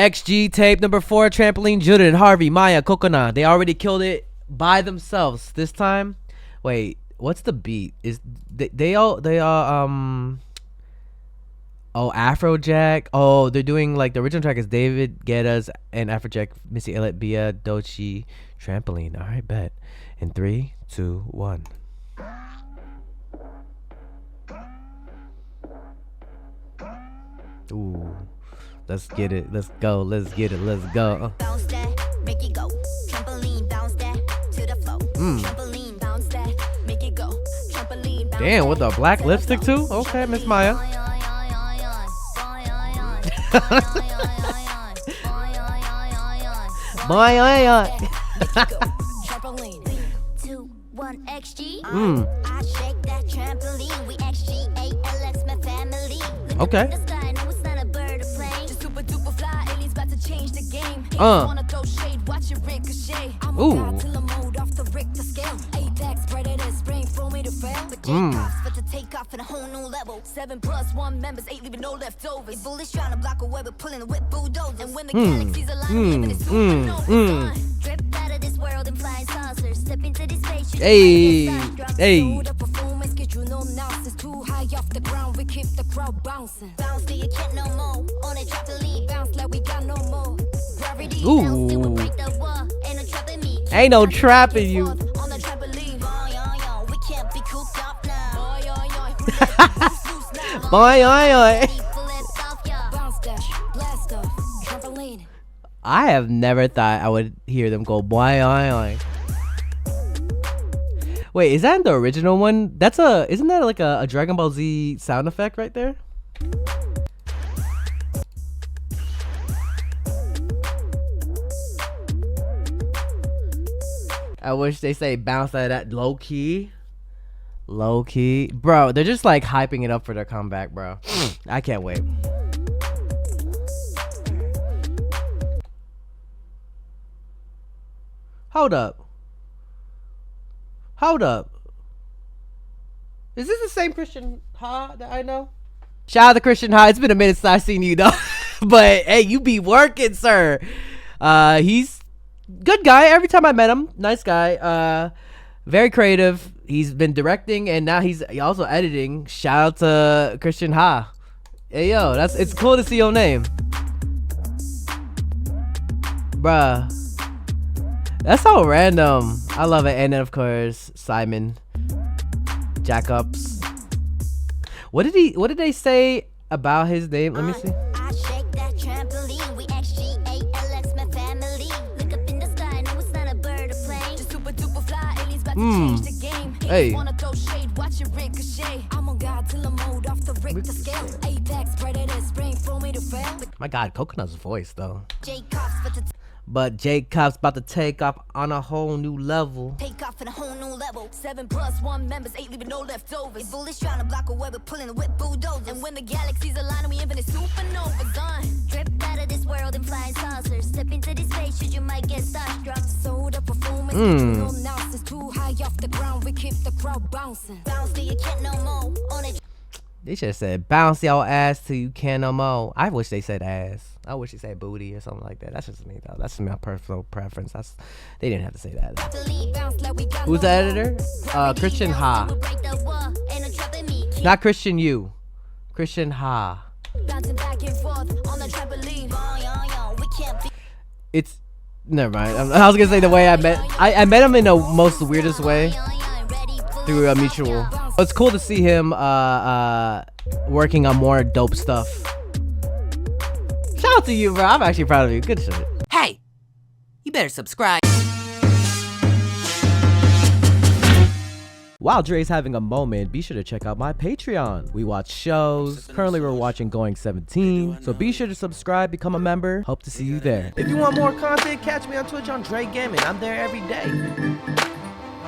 XG tape number 4, Trampoline, JURIN, HARVEY, Maya, COCONA. They already killed it by themselves this time. Wait, what's the beat? Is they all oh, Afrojack. Oh, they're doing like the original track is David Guetta's and Afrojack, Missy Elliott, Bia, Dochi, Trampoline. All right, bet. In 3, 2, 1. Ooh, let's get it. Let's go. Let's get it. Let's go. Bounce that, make it go. Trampoline, bounce that to the flow. Trampoline, bounce that, make it go. Trampoline, bounce. Damn, with the black lipstick too? Okay, Miss Maya. Maya. Trampoline, 3, 2, 1, XG. I shake that trampoline. We XG, ALX, my family. Okay. The sky, no, it's not a bird or plane. Just super duper fly, aliens about to change the game. Wanna throw shade, watch it ricochet. I'm a god till I'm moved off the Richter scale. Apex predators, spring for me to fail. But J-Cops for to take off at a whole new level. 7+1 members, 8 leaving no leftovers. Bullies trying to block away, but pulling the whip bulldoze. And when the galaxies align, we live in a supernova. Drip out of this world and flying saucers. Step into this space, you Hey. the performance, get you no nonsense. Too high off the ground, we keep the crowd bouncing. Bounce till you can't no more. On a trampoline, bounce like we got no more. Gravity, bounce till we break the wall. Ain't no trapping me. Ain't no trapping you. On the trampoline, we can't be cooped up now. Boy, Bounce dash, blast off, trampoline. I have never thought I would hear them go boy. Wait, is that the original one? Isn't that like a Dragon Ball Z sound effect right there? I wish they say bounce out of that low key. Bro, they're just like hyping it up for their comeback, bro. I can't wait. Hold up. Is this the same Christian Ha that I know? Shout out to Christian Ha. It's been a minute since I've seen you though. But hey, you be working, sir. He's good guy. Every time I met him, nice guy. Very creative. He's been directing and now he's also editing. Shout out to Christian Ha. Hey yo, it's cool to see your name, bruh. That's so random. I love it. And then of course Simon Jacobs. What did they say about his name? Let me see. I shake that trampoline. We XG, ALX, my family. Look up in the sky, no, it's not a bird or plane. Just super duper fly, aliens about to change the game. Hey. Wanna throw shade, watch it ricochet. I'm on God till I'm moved off the Richter scale. Apex predators, spring for me to fail. My God, Coconut's voice though. J-Cops for to But J-Cops about to take off on a whole new level. take off at a whole new level. 7+1 members, 8 leaving no leftovers. Bullies trying to block away, but pulling the whip bulldoze. And when the galaxies align, we infinite supernovas on. Drip out of this world and flying saucers. Step into this space, you might get starstruck. So the performance, no nonsense. Too high off the ground, we keep the crowd bouncing. Bounce till you can't no more. On it. They should have said bounce your ass till you can no more. I wish they said ass. I wish they said booty or something like that. That's just me though. That's my personal preference. They didn't have to say that. Who's the editor? Christian Ha. Not Christian U. Christian Ha. It's never mind. I was gonna say the way I met him in the most weirdest way through a mutual. It's cool to see him working on more dope stuff. Shout out to you, bro. I'm actually proud of you. Good shit. Hey, you better subscribe. While Dre's having a moment, be sure to check out my Patreon. We watch shows. Currently, we're watching Going 17. So be sure to subscribe, become a member. Hope to see you there. If you want more content, catch me on Twitch on JREAMERS. I'm there every day.